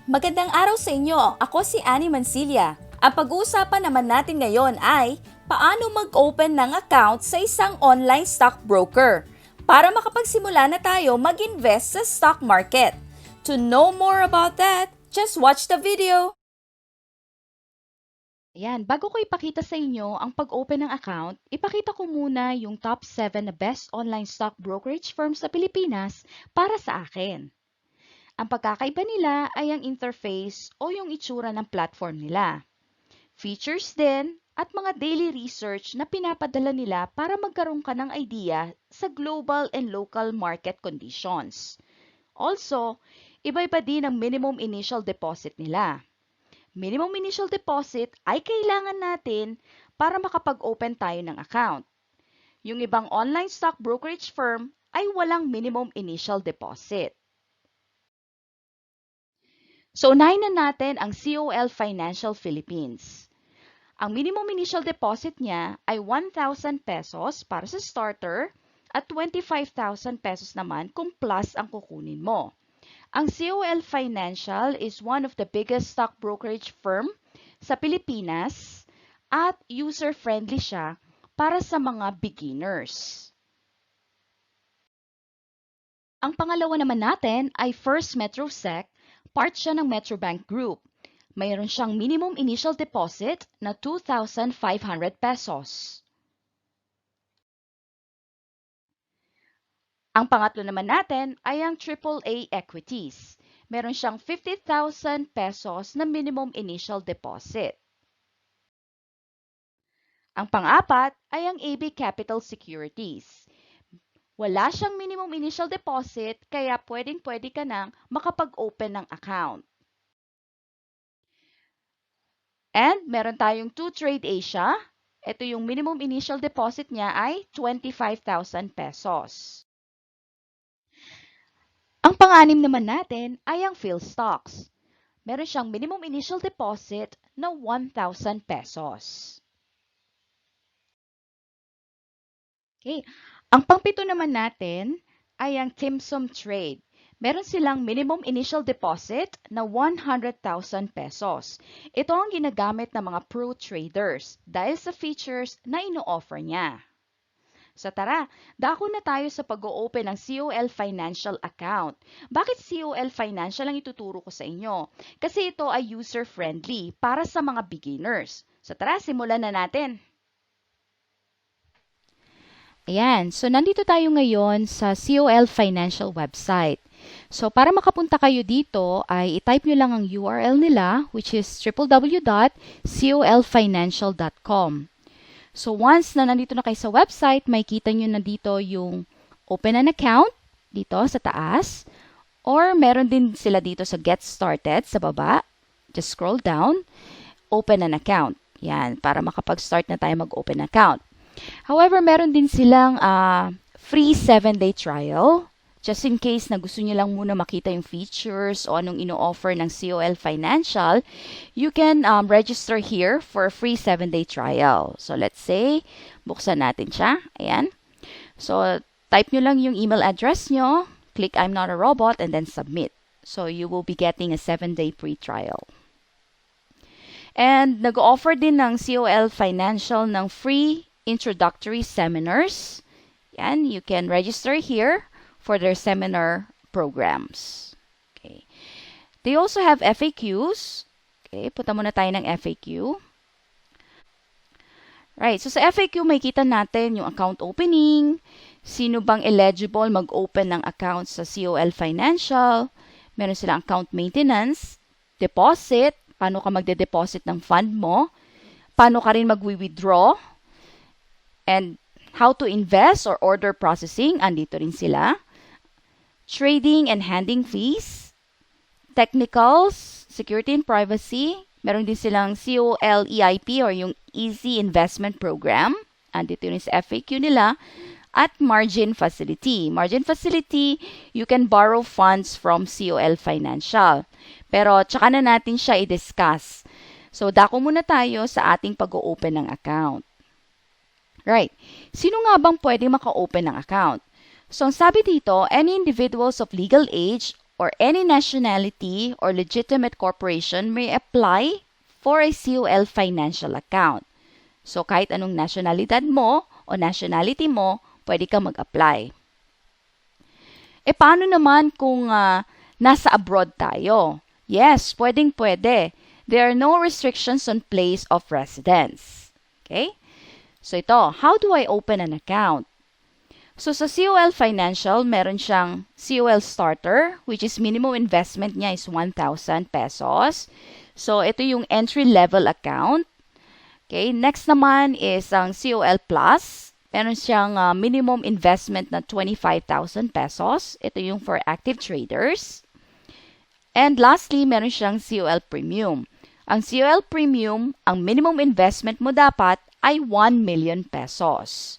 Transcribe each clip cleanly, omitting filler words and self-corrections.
Magandang araw sa inyo. Ako si Annie Mancilia. Ang pag-uusapan naman natin ngayon ay paano mag-open ng account sa isang online stockbroker para makapagsimula na tayo mag-invest sa stock market. To know more about that, just watch the video. Ayan, bago ko ipakita sa inyo ang pag-open ng account, ipakita ko muna yung top 7 na best online stock brokerage firms sa Pilipinas para sa akin. Ang pagkakaiba nila ay ang interface o yung itsura ng platform nila. Features din at mga daily research na pinapadala nila para magkaroon ka ng idea sa global and local market conditions. Also, iba-iba din ang minimum initial deposit nila. Minimum initial deposit ay kailangan natin para makapag-open tayo ng account. Yung ibang online stock brokerage firm ay walang minimum initial deposit. So, unahin na natin ang COL Financial Philippines. Ang minimum initial deposit niya ay 1,000 pesos para sa starter at 25,000 pesos naman kung plus ang kukunin mo. Ang COL Financial is one of the biggest stock brokerage firm sa Pilipinas at user-friendly siya para sa mga beginners. Ang pangalawa naman natin ay First Metrosec, part siya ng Metrobank Group. Mayroon siyang minimum initial deposit na 2,500 pesos. Ang pangatlo naman natin ay ang AAA Equities. Meron siyang 50,000 pesos na minimum initial deposit. Ang pang-apat ay ang AB Capital Securities. Wala siyang minimum initial deposit kaya pwedeng-pwede ka nang makapag-open ng account. And meron tayong 2Trade Asia. Ito yung minimum initial deposit niya ay 25,000 pesos. Ang pang-anim naman natin ay ang Philstocks. Meron siyang minimum initial deposit na 1,000 pesos. Okay. Ang pang-pito naman natin ay ang Timson Trade. Meron silang minimum initial deposit na 100,000 pesos. Ito ang ginagamit ng mga pro traders dahil sa features na ino-offer niya. So tara, dako na tayo sa pag-o-open ng COL Financial account. Bakit COL Financial ang ituturo ko sa inyo? Kasi ito ay user-friendly para sa mga beginners. So tara, simulan na natin. Ayan, so nandito tayo ngayon sa COL Financial website. So para makapunta kayo dito ay i-type nyo lang ang URL nila which is www.colfinancial.com. So once na nandito na kayo sa website, makikita nyo na dito yung open an account dito sa taas or meron din sila dito sa get started sa baba. Just scroll down, open an account. Yan, para makapag-start na tayo mag-open account. However, meron din silang free 7-day trial. Just in case na gusto nyo lang muna makita yung features o anong ino-offer ng COL Financial, you can register here for a free 7-day trial. So, let's say, buksan natin siya. Ayan. So, type nyo lang yung email address nyo, click I'm not a robot, and then submit. So, you will be getting a 7-day free trial. And nag-offer din ng COL Financial ng free introductory seminars. Yan, you can register here for their seminar programs. Okay. They also have FAQs. Okay, punta muna tayo ng FAQ. Right, so sa FAQ makikita natin yung account opening, sino bang eligible mag-open ng account sa COL Financial, meron silang account maintenance, deposit, paano ka magde-deposit ng fund mo, paano ka rin mag-withdraw, and how to invest or order processing, andito rin sila. Trading and handling fees, technicals, security and privacy, meron din silang COL EIP or yung Easy Investment Program, andito rin sa FAQ nila, at margin facility. Margin facility, you can borrow funds from COL Financial. Pero tsaka na natin siya i-discuss. So, dako muna tayo sa ating pag-o-open ng account. Right. Sino nga bang pwede maka-open ng account? So, ang sabi dito, any individuals of legal age or any nationality or legitimate corporation may apply for a COL Financial account. So, kahit anong nationalidad mo o nationality mo, pwede ka mag-apply. Paano naman kung nasa abroad tayo? Yes, pwedeng-pwede. There are no restrictions on place of residence. Okay? So, ito, how do I open an account? So, sa COL Financial, meron siyang COL Starter, which is minimum investment niya is 1,000 pesos. So, ito yung entry-level account. Okay, next naman is ang COL Plus. Meron siyang minimum investment na 25,000 pesos. Ito yung for active traders. And lastly, meron siyang COL Premium. Ang COL Premium, ang minimum investment mo dapat ay 1 million pesos.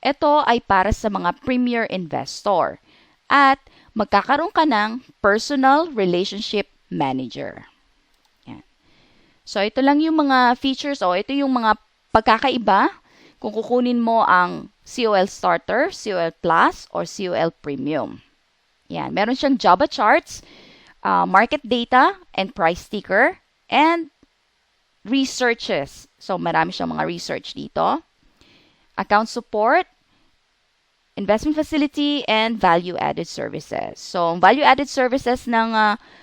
Ito ay para sa mga premier investor. At magkakaroon ka ng personal relationship manager. So, ito lang yung mga features o ito yung mga pagkakaiba kung kukunin mo ang COL Starter, COL Plus, or COL Premium. Yan. Meron siyang Java charts, market data, and price ticker, and researches. So, marami siyang mga research dito. Account support, investment facility, and value-added services. So, value-added services ng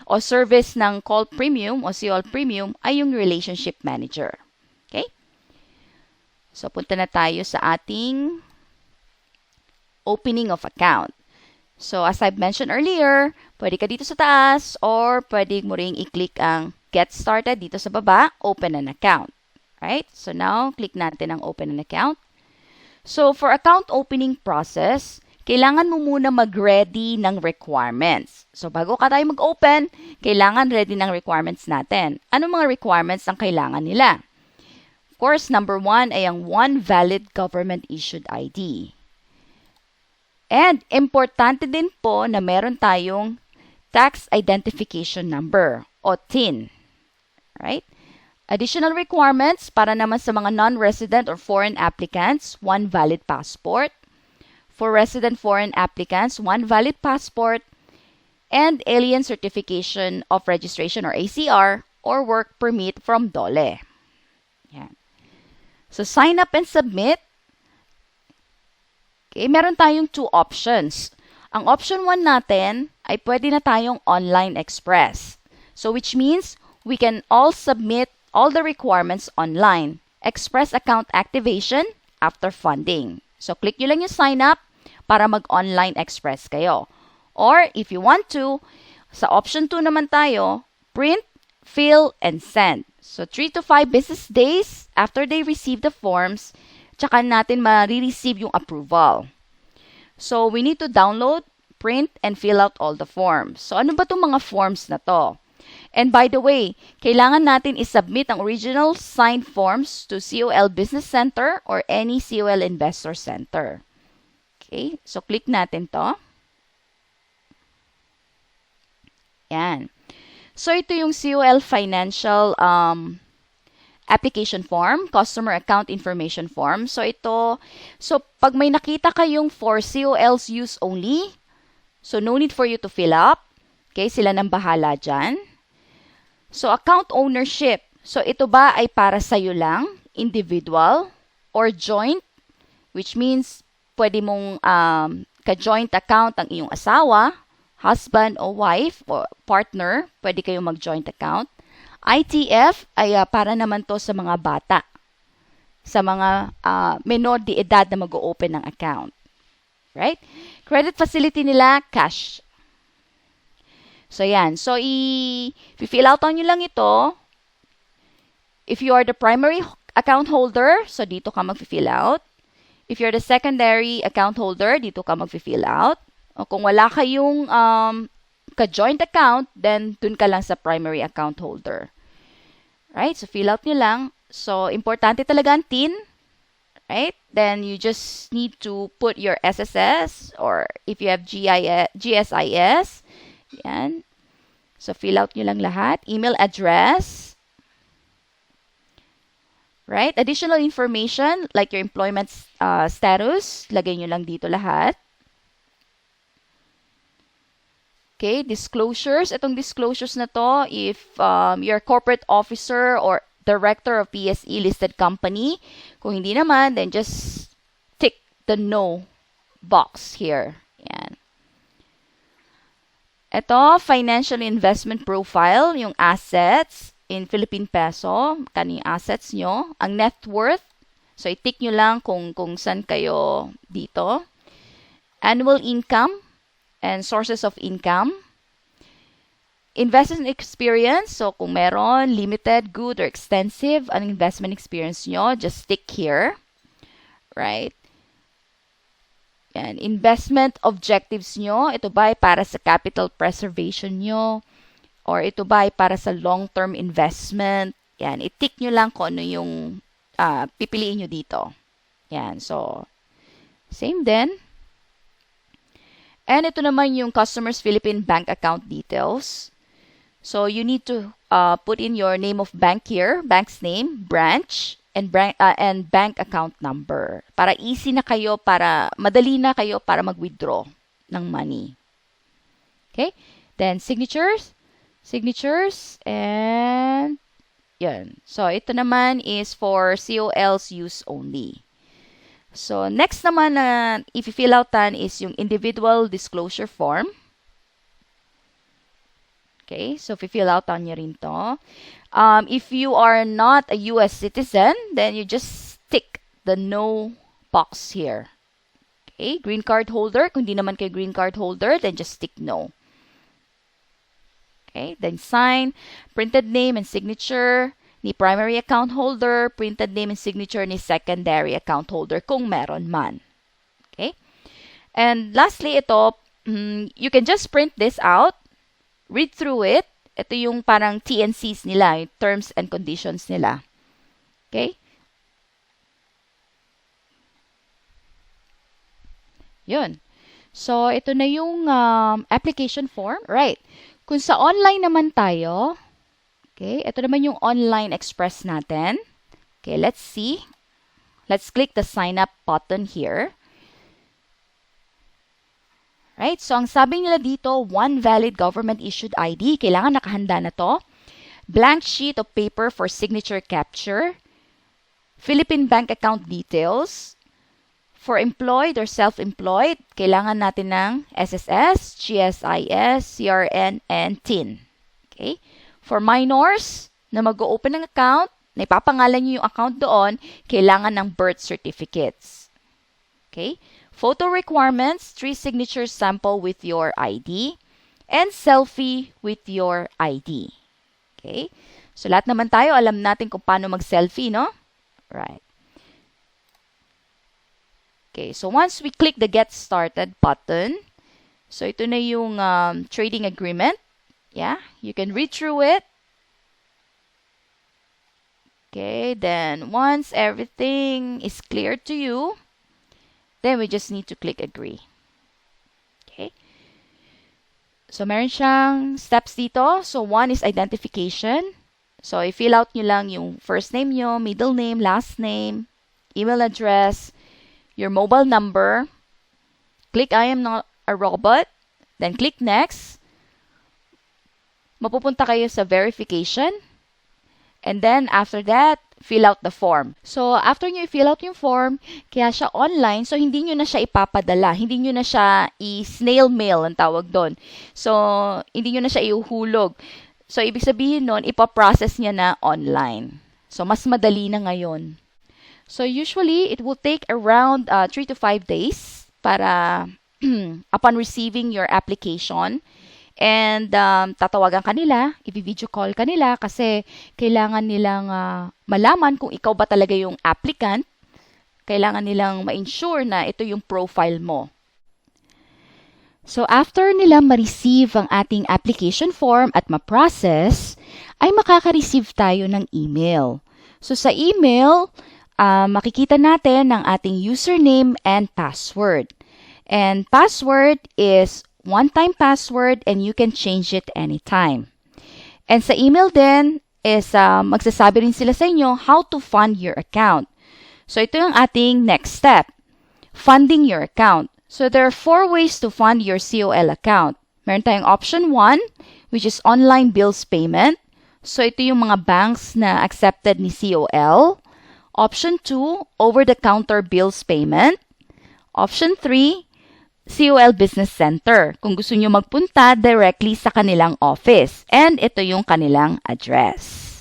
o service ng COL Premium o COL Premium ay yung relationship manager. Okay? So, punta na tayo sa ating opening of account. So, as I've mentioned earlier, pwede ka dito sa taas or pwede mo ring i-click ang Get Started dito sa baba, Open an Account. Right? So, now, click natin ang Open an Account. So, for account opening process, kailangan mo muna mag-ready ng requirements. So, bago ka tayo mag-open, kailangan ready ng requirements natin. Ano mga requirements ang kailangan nila? Of course, number 1 ay ang one valid government-issued ID. And, importante din po na meron tayong Tax Identification Number o TIN. Right? Additional requirements para naman sa mga non-resident or foreign applicants, one valid passport. For resident foreign applicants, one valid passport, and alien certification of registration or ACR or work permit from DOLE. Yan. So, sign up and submit. Okay, meron tayong 2 options. Ang option 1 natin ay pwede na tayong online express. So, which means we can all submit all the requirements online. Express account activation after funding. So, click nyo lang yung sign up para mag-online express kayo. Or, if you want to, sa option 2 naman tayo, print, fill, and send. So, 3 to 5 business days after they receive the forms, tsaka natin ma-receive yung approval. So, we need to download, print, and fill out all the forms. So, ano ba itong mga forms na to? And by the way, kailangan natin isubmit ang original signed forms to COL Business Center or any COL Investor Center. Okay, so click natin to. Yan. So ito yung COL Financial application form, customer account information form. So pag may nakita kayong for COL's use only, so no need for you to fill up. Okay, sila nang bahala dyan. So, account ownership. So, ito ba ay para sa'yo lang, individual, or joint? Which means, pwede mong ka-joint account ang iyong asawa, husband o wife, o partner, pwede kayong mag-joint account. ITF ay para naman to sa mga bata, sa mga menor de edad na mag-o-open ng account. Right? Credit facility nila, cash. So, yan. So, i-fill out nyo lang ito. If you are the primary account holder, so dito ka mag-fill out. If you're the secondary account holder, dito ka mag-fill out. O kung wala kayong ka-joint account, then dun ka lang sa primary account holder. Right? So, fill out nyo lang. So, importante talaga ang TIN. Right? Then, you just need to put your SSS or if you have GSIS. Yan. So, fill out nyo lang lahat. Email address. Right? Additional information like your employment status. Lagay nyo lang dito lahat. Okay, disclosures. Itong disclosures na to, if you're a corporate officer or director of PSE listed company. Kung hindi naman, then just tick the no box here. Yan. Ito, financial investment profile, yung assets in Philippine peso, kaning assets nyo, ang net worth. So, i-tick nyo lang kung saan kayo dito. Annual income and sources of income. Investment experience, so kung meron, limited, good, or extensive, ang investment experience nyo, just stick here. Right? Yan. Investment objectives nyo, ito ba ay para sa capital preservation nyo? Or ito ba ay para sa long-term investment? Yan. I-tick nyo lang kung ano yung pipiliin nyo dito. Yan. So, same din. And ito naman yung customer's Philippine bank account details. So, you need to put in your name of bank here, bank's name, branch, and bank account number. Para easy na kayo, para madali na kayo para mag-withdraw ng money. Okay? Then, signatures, and yan. So, ito naman is for COL's use only. So, next naman na i-fill outan is yung individual disclosure form. Okay, so fill out on nyo rin to. If you are not a US citizen, then you just tick the no box here. Okay, green card holder. Kung di naman kayo green card holder, then just tick no. Okay, then sign, printed name and signature ni primary account holder, printed name and signature ni secondary account holder kung meron man. Okay, and lastly, ito, you can just print this out. Read through it. Ito yung parang TNCs nila, yung terms and conditions nila. Okay? Yun. So, ito na yung application form. Right. Kung sa online naman tayo, okay, ito naman yung online express natin. Okay, let's see. Let's click the sign up button here. Right? So, ang sabi nila dito, one valid government-issued ID. Kailangan nakahanda na to. Blank sheet of paper for signature capture. Philippine bank account details. For employed or self-employed, kailangan natin ng SSS, GSIS, CRN, and TIN. Okay? For minors na mag-open ng account, na ipapangalan nyo yung account doon, kailangan ng birth certificates. Okay? Photo requirements, 3 signature sample with your ID, and selfie with your ID. Okay? So, lahat naman tayo, alam natin kung paano mag-selfie, no? Right. Okay, so once we click the Get Started button, so ito na yung trading agreement. Yeah, you can read through it. Okay, then once everything is clear to you, then we just need to click agree. Okay. So, meron siyang steps dito. So, one is identification. So, i-fill out nyo lang yung first name nyo, middle name, last name, email address, your mobile number. Click I am not a robot. Then, click next. Mapupunta kayo sa verification. And then, after that, fill out the form. So, after nyo i-fill out yung form, kaya siya online, so hindi nyo na siya ipapadala. Hindi nyo na siya i-snail mail, ang tawag doon. So, hindi nyo na siya iuhulog. So, ibig sabihin nun, ipaprocess niya na online. So, mas madali na ngayon. So, usually, it will take around 3 to 5 days para upon receiving your application. And tatawagan kanila, i-video call kanila kasi kailangan nilang malaman kung ikaw ba talaga yung applicant. Kailangan nilang ma-ensure na ito yung profile mo. So after nila ma-receive ang ating application form at ma-process, ay makaka-receive tayo ng email. So sa email, makikita natin ang ating username and password. And password is one-time password and you can change it anytime. And sa email din is magsasabi rin sila sa inyo how to fund your account. So ito yung ating next step, funding your account. So there are 4 ways to fund your COL account. Meron tayong option 1, which is online bills payment. So, ito yung mga banks na accepted ni COL. Option 2, over-the-counter bills payment. Option 3, COL Business Center. Kung gusto nyo magpunta directly sa kanilang office. And ito yung kanilang address.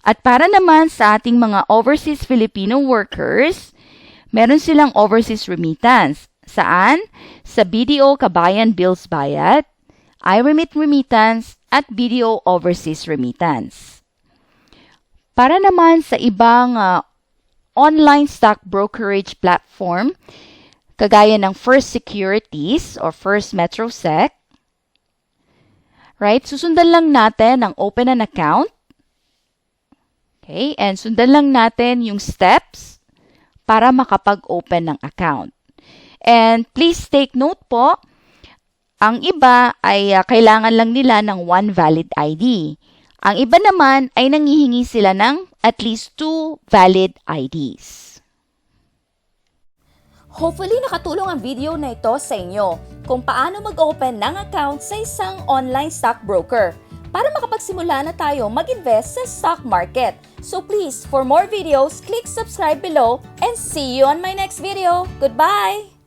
At para naman sa ating mga overseas Filipino workers, meron silang overseas remittance. Saan? Sa BDO Kabayan Bills Bayad, iRemit Remittance, at BDO Overseas Remittance. Para naman sa ibang online stock brokerage platform, kagaya ng First Securities or First Metrosec, right? Susundan lang natin ang open an account. Okay, and sundan lang natin yung steps para makapag-open ng account. And please take note po, ang iba ay kailangan lang nila ng one valid ID. Ang iba naman ay nanghihingi sila ng at least 2 valid IDs. Hopefully nakatulong ang video na ito sa inyo kung paano mag-open ng account sa isang online stockbroker para makapagsimula na tayo mag-invest sa stock market. So please, for more videos, click subscribe below and see you on my next video. Goodbye!